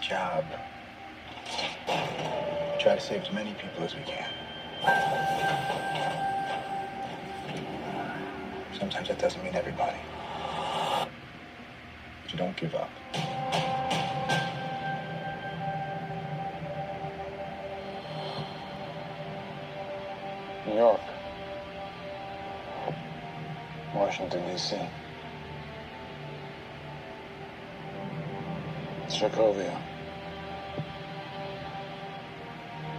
job. We try to save as many people as we can. Sometimes that doesn't mean everybody. But you don't give up. New York. Washington, D.C. Sokovia.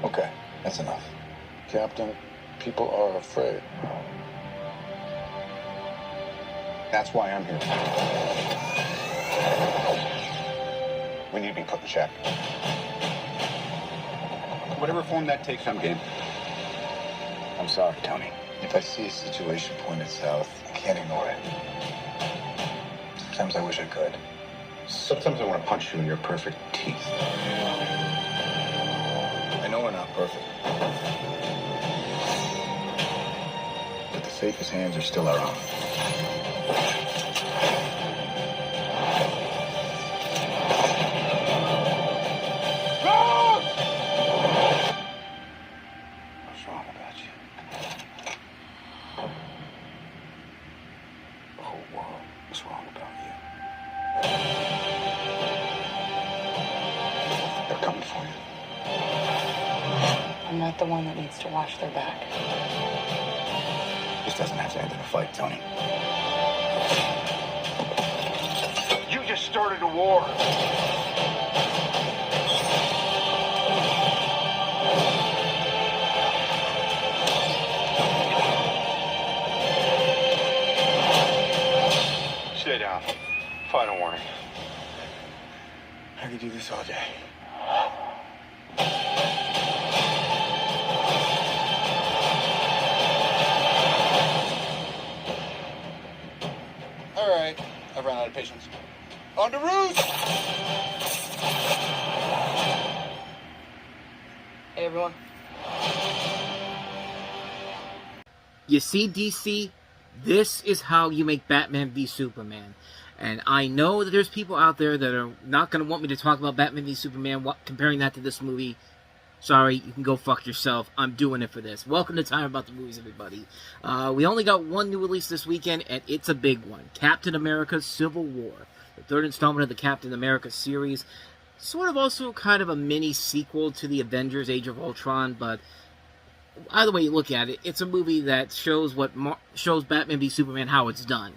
Okay, that's enough. Captain, people are afraid. That's why I'm here. We need to be put in check. Whatever form that takes, I'm game. I'm sorry, Tony. If I see a situation pointed south, I can't ignore it. Sometimes I wish I could. Sometimes I want to punch you in your perfect teeth. I know we're not perfect. But the safest hands are still our own. What's wrong about you? The whole world is wrong about you. They're coming for you. I'm not the one that needs to watch their back. This doesn't have to end in a fight, Tony. You just started a war. Stay down. Final warning. I could do this all day. All right, I've run out of patience. On to roost! Hey, everyone. You see, DC, this is how you make Batman v Superman. And I know that there's people out there that are not going to want me to talk about Batman v Superman, comparing that to this movie. Sorry, you can go fuck yourself. I'm doing it for this. Welcome to Time About the Movies, everybody. We only got one new release this weekend, and it's a big one. Captain America Civil War. The third installment of the Captain America series. Sort of also kind of a mini sequel to the Avengers Age of Ultron, but either way you look at it, it's a movie that shows shows Batman v Superman how it's done.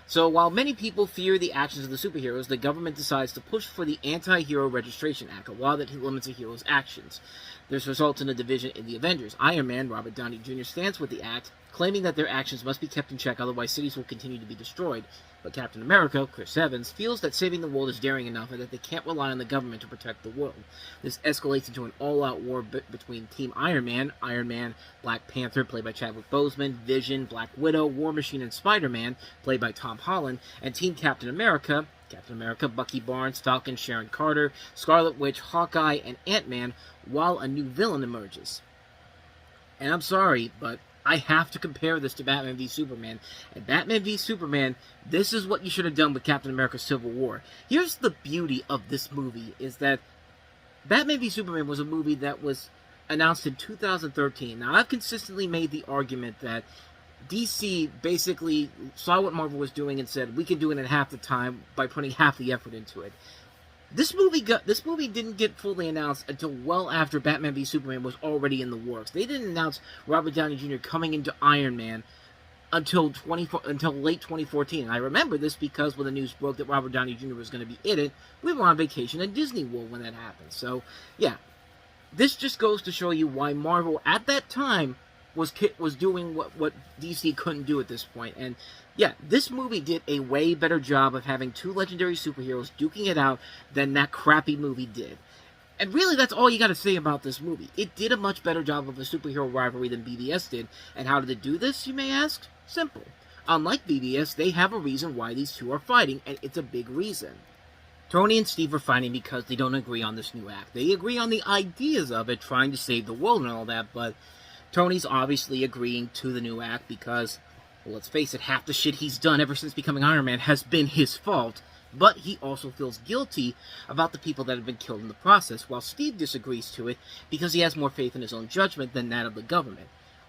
So while many people fear the actions of the superheroes, the government decides to push for the Anti-Hero Registration Act, a law that limits a hero's actions. This results in a division in the Avengers. Iron Man, Robert Downey Jr., stands with the act, claiming that their actions must be kept in check, otherwise cities will continue to be destroyed. But Captain America, Chris Evans, feels that saving the world is daring enough and that they can't rely on the government to protect the world. This escalates into an all-out war between Team Iron Man, Black Panther, played by Chadwick Boseman, Vision, Black Widow, War Machine, and Spider-Man, played by Tom Holland, and Team Captain America, Bucky Barnes, Falcon, Sharon Carter, Scarlet Witch, Hawkeye, and Ant-Man, while a new villain emerges. And I'm sorry, but I have to compare this to Batman v Superman. And Batman v Superman, this is what you should have done with Captain America Civil War. Here's the beauty of this movie, is that Batman v Superman was a movie that was announced in 2013. Now, I've consistently made the argument that DC basically saw what Marvel was doing and said, we can do it in half the time by putting half the effort into it. This movie didn't get fully announced until well after Batman v Superman was already in the works. They didn't announce Robert Downey Jr. coming into Iron Man until late 2014. And I remember this because when the news broke that Robert Downey Jr. was going to be in it, we were on vacation at Disney World when that happened. So, yeah, this just goes to show you why Marvel at that time was doing what DC couldn't do at this point. And yeah, this movie did a way better job of having two legendary superheroes duking it out than that crappy movie did. And really, that's all you got to say about this movie. It did a much better job of a superhero rivalry than BVS did. And how did it do this, you may ask? Simple. Unlike BVS, they have a reason why these two are fighting, and it's a big reason. Tony and Steve are fighting because they don't agree on this new act. They agree on the ideas of it, trying to save the world and all that, but Tony's obviously agreeing to the new act because, well, let's face it, half the shit he's done ever since becoming Iron Man has been his fault. But he also feels guilty about the people that have been killed in the process, while Steve disagrees to it because he has more faith in his own judgment than that of the government.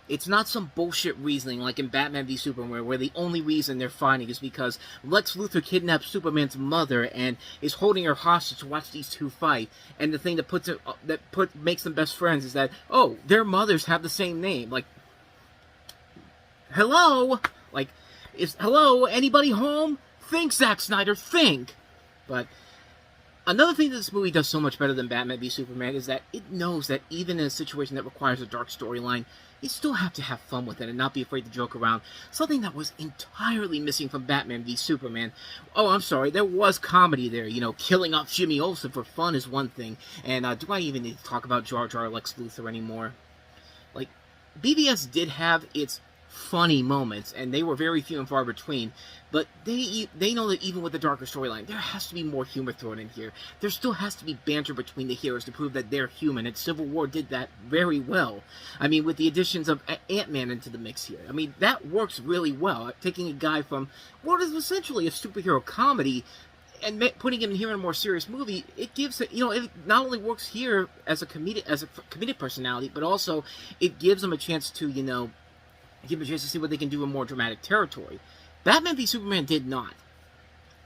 It's not some bullshit reasoning like in Batman v Superman, where the only reason they're fighting is because Lex Luthor kidnapped Superman's mother and is holding her hostage to watch these two fight. And the thing that makes them best friends is that, oh, their mothers have the same name. Like, hello, hello, anybody home? Think, Zack Snyder, think. But another thing that this movie does so much better than Batman v Superman is that it knows that even in a situation that requires a dark storyline, you still have to have fun with it and not be afraid to joke around. Something that was entirely missing from Batman v Superman. Oh, I'm sorry, there was comedy there. You know, killing off Jimmy Olsen for fun is one thing. And do I even need to talk about Jar Jar Lex Luthor anymore? Like, BVS did have its funny moments, and they were very few and far between, but they know that even with the darker storyline, there has to be more humor thrown in here. There still has to be banter between the heroes to prove that they're human, and Civil War did that very well. I mean, with the additions of Ant-Man into the mix here. I mean, that works really well. Taking a guy from what is essentially a superhero comedy and putting him here in a more serious movie, it gives it, it not only works here as a comedic personality, but also it gives him a chance to, give a chance to see what they can do in more dramatic territory. Batman v Superman did not.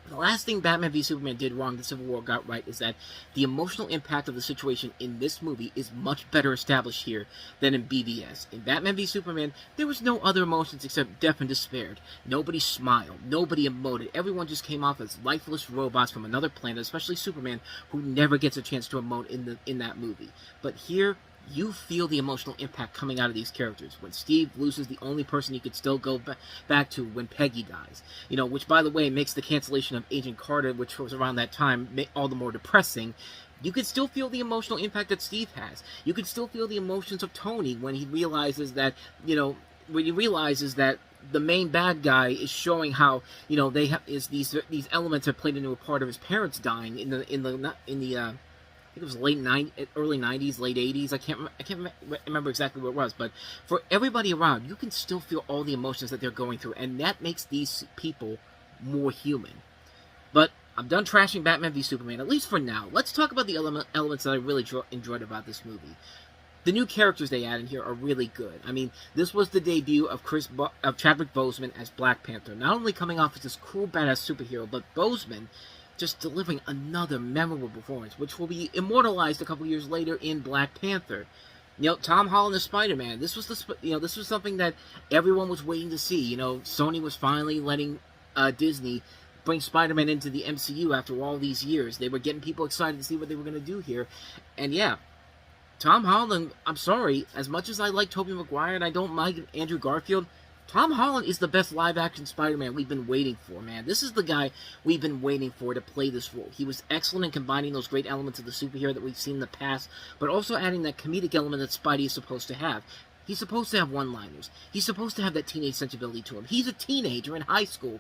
The last thing Batman v Superman did wrong that Civil War got right is that the emotional impact of the situation in this movie is much better established here than in BVS. In Batman v Superman, there was no other emotions except death and despair. Nobody smiled. Nobody emoted. Everyone just came off as lifeless robots from another planet, especially Superman, who never gets a chance to emote in that movie. But here, you feel the emotional impact coming out of these characters. When Steve loses the only person he could still go back to when Peggy dies. Which, by the way, makes the cancellation of Agent Carter, which was around that time, all the more depressing. You could still feel the emotional impact that Steve has. You could still feel the emotions of Tony when he realizes that, the main bad guy is showing how, these elements have played into a part of his parents dying in the I think it was early 90s, late 80s. I can't remember exactly what it was. But for everybody around, you can still feel all the emotions that they're going through. And that makes these people more human. But I'm done trashing Batman v Superman, at least for now. Let's talk about the elements that I really enjoyed about this movie. The new characters they add in here are really good. I mean, this was the debut of Chadwick Boseman as Black Panther. Not only coming off as this cool, badass superhero, but Boseman just delivering another memorable performance, which will be immortalized a couple years later in Black Panther. Tom Holland as Spider-Man. This was something that everyone was waiting to see. Sony was finally letting Disney bring Spider-Man into the MCU after all these years. They were getting people excited to see what they were going to do here. And yeah, Tom Holland, I'm sorry, as much as I like Tobey Maguire and I don't like Andrew Garfield, Tom Holland is the best live-action Spider-Man we've been waiting for, man. This is the guy we've been waiting for to play this role. He was excellent in combining those great elements of the superhero that we've seen in the past, but also adding that comedic element that Spidey is supposed to have. He's supposed to have one-liners. He's supposed to have that teenage sensibility to him. He's a teenager in high school,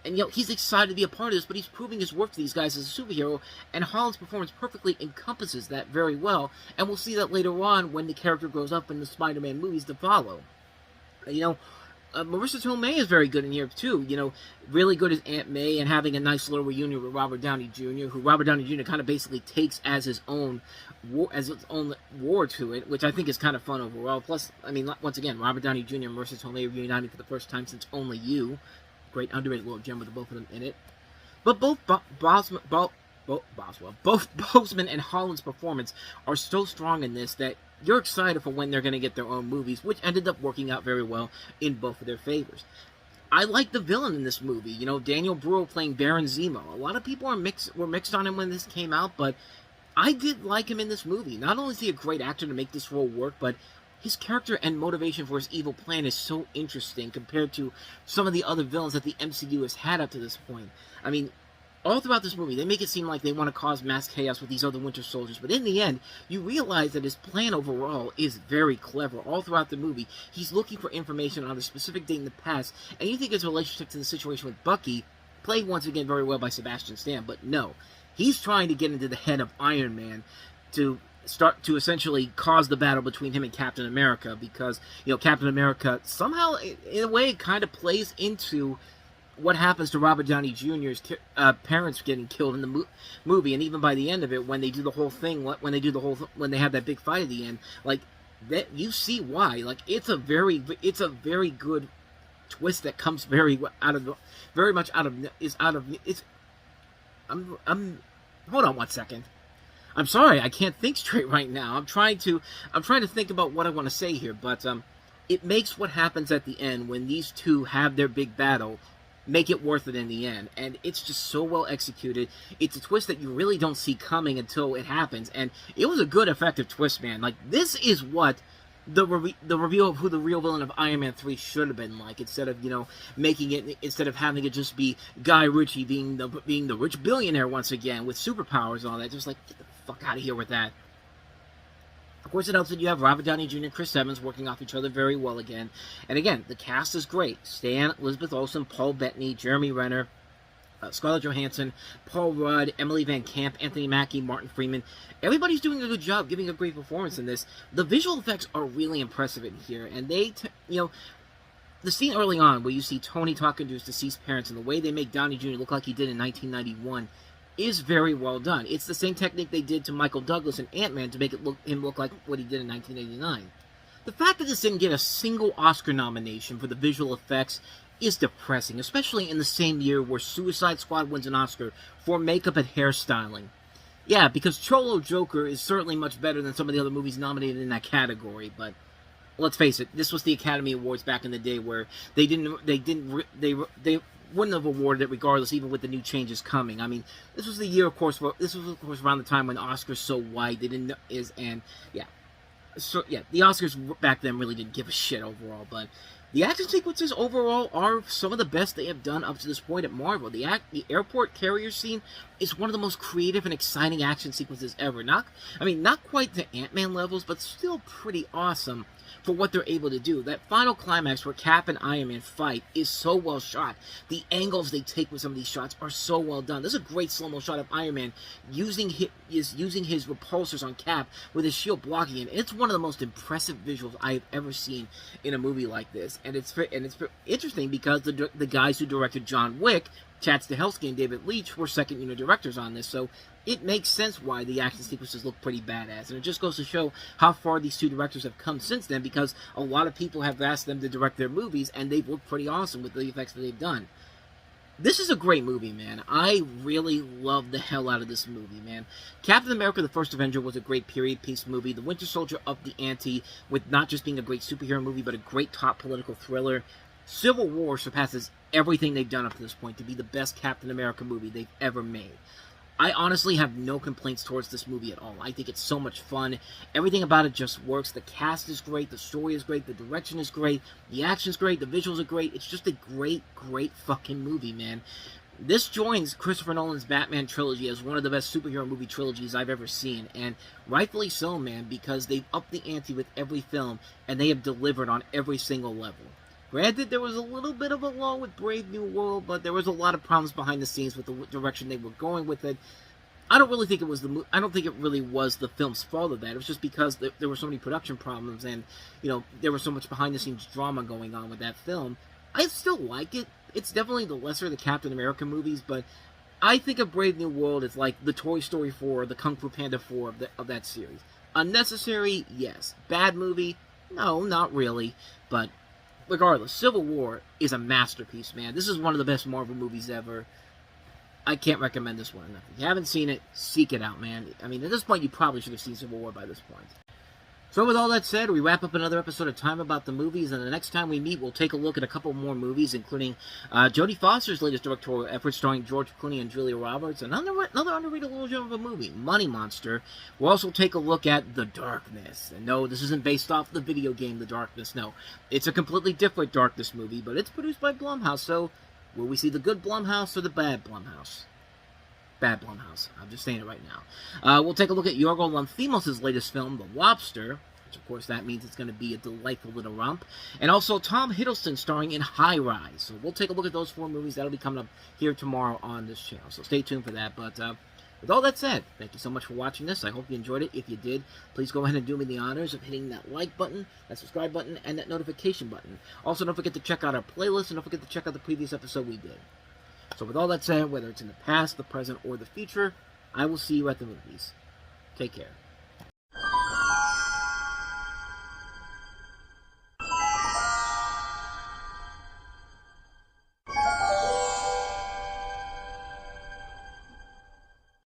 and he's excited to be a part of this, but he's proving his worth to these guys as a superhero, and Holland's performance perfectly encompasses that very well, and we'll see that later on when the character grows up in the Spider-Man movies to follow. Marissa Tomei is very good in here, too. Really good as Aunt May and having a nice little reunion with Robert Downey Jr., who Robert Downey Jr. kind of basically takes as his own war to it, which I think is kind of fun overall. Plus, I mean, once again, Robert Downey Jr. and Marissa Tomei reuniting for the first time since Only You. Great underrated little gem with the both of them in it. But both Boseman and Holland's performance are so strong in this that you're excited for when they're going to get their own movies, which ended up working out very well in both of their favors. I like the villain in this movie. Daniel Bruhl playing Baron Zemo. A lot of people were mixed on him when this came out, but I did like him in this movie. Not only is he a great actor to make this role work, but his character and motivation for his evil plan is so interesting compared to some of the other villains that the MCU has had up to this point. I mean, all throughout this movie, they make it seem like they want to cause mass chaos with these other Winter Soldiers, but in the end, you realize that his plan overall is very clever. All throughout the movie, he's looking for information on a specific date in the past, and you think his relationship to the situation with Bucky, played once again very well by Sebastian Stan, but no. He's trying to get into the head of Iron Man to start to essentially cause the battle between him and Captain America, because, Captain America somehow, in a way, kind of plays into what happens to Robert Downey Jr.'s parents getting killed in the movie, and even by the end of it, when they do the whole thing, when they have that big fight at the end, like that, you see why. Like it's a very good twist that comes very much out of it's. Hold on one second. I'm sorry, I can't think straight right now. I'm trying to think about what I want to say here, but it makes what happens at the end when these two have their big battle make it worth it in the end, and it's just so well executed. It's a twist that you really don't see coming until it happens, and it was a good, effective twist, man. Like, this is what the reveal of who the real villain of Iron Man 3 should have been like, instead of, you know, instead of having it just be Guy Ritchie being the rich billionaire once again with superpowers and all that. Just like, get the fuck out of here with that. Of course, it helps that you have Robert Downey Jr. and Chris Evans working off each other very well again. And again, the cast is great. Stan, Elizabeth Olsen, Paul Bettany, Jeremy Renner, Scarlett Johansson, Paul Rudd, Emily Van Camp, Anthony Mackie, Martin Freeman. Everybody's doing a good job, giving a great performance in this. The visual effects are really impressive in here, and they, the scene early on where you see Tony talking to his deceased parents and the way they make Downey Jr. look like he did in 1991 is very well done. It's the same technique they did to Michael Douglas in Ant-Man to make him look like what he did in 1989. The fact that this didn't get a single Oscar nomination for the visual effects is depressing, especially in the same year where Suicide Squad wins an Oscar for makeup and hairstyling. Yeah, because Cholo Joker is certainly much better than some of the other movies nominated in that category, but let's face it, this was the Academy Awards back in the day where they wouldn't have awarded it regardless, even with the new changes coming. I mean, this was the year, of course, around the time when Oscars so wide, the Oscars back then really didn't give a shit overall, but the action sequences overall are some of the best they have done up to this point at Marvel. The airport carrier scene is one of the most creative and exciting action sequences ever. Not quite the Ant-Man levels, but still pretty awesome for what they're able to do. That final climax where Cap and Iron Man fight is so well shot. The angles they take with some of these shots are so well done. There's a great slow-mo shot of Iron Man using his repulsors on Cap with his shield blocking it. It's one of the most impressive visuals I've ever seen in a movie like this. And it's interesting because the guys who directed John Wick, Chad Stahelski and David Leitch, were second-unit directors on this, so it makes sense why the action sequences look pretty badass. And it just goes to show how far these two directors have come since then, because a lot of people have asked them to direct their movies, and they've looked pretty awesome with the effects that they've done. This is a great movie, man. I really love the hell out of this movie, man. Captain America: The First Avenger was a great period piece movie. The Winter Soldier upped the ante with not just being a great superhero movie, but a great top political thriller. Civil War surpasses everything they've done up to this point to be the best Captain America movie they've ever made. I honestly have no complaints towards this movie at all. I think it's so much fun. Everything about it just works. The cast is great. The story is great. The direction is great. The action's great. The visuals are great. It's just a great, great fucking movie, man. This joins Christopher Nolan's Batman trilogy as one of the best superhero movie trilogies I've ever seen. And rightfully so, man, because they've upped the ante with every film, and they have delivered on every single level. Granted, there was a little bit of a lull with Brave New World, but there was a lot of problems behind the scenes with the direction they were going with it. I don't think it really was the film's fault of that. It was just because there were so many production problems, and there was so much behind the scenes drama going on with that film. I still like it. It's definitely the lesser of the Captain America movies, but I think of Brave New World as like the Toy Story 4, the Kung Fu Panda 4 of that series. Unnecessary, yes. Bad movie, no, not really, but regardless, Civil War is a masterpiece, man. This is one of the best Marvel movies ever. I can't recommend this one enough. If you haven't seen it, seek it out, man. I mean, at this point, you probably should have seen Civil War by this point. So with all that said, we wrap up another episode of Time About the Movies, and the next time we meet, we'll take a look at a couple more movies, including Jodie Foster's latest directorial effort starring George Clooney and Julia Roberts, another underrated little gem of a movie, Money Monster. We'll also take a look at The Darkness. And no, this isn't based off the video game The Darkness, no. It's a completely different Darkness movie, but it's produced by Blumhouse, so will we see the good Blumhouse or the bad Blumhouse? Bad Blumhouse. I'm just saying it right now. We'll take a look at Yorgos Lanthimos' latest film, The Lobster, which of course that means it's going to be a delightful little romp, and also Tom Hiddleston starring in High Rise. So we'll take a look at those 4 movies. That'll be coming up here tomorrow on this channel, so stay tuned for that. But With all that said, thank you so much for watching this. I hope you enjoyed it. If you did, please go ahead and do me the honors of hitting that like button, that subscribe button, and that notification button. Also, don't forget to check out our playlist, and don't forget to check out the previous episode we did. So with all that said, whether it's in the past, the present, or the future, I will see you at the movies. Take care.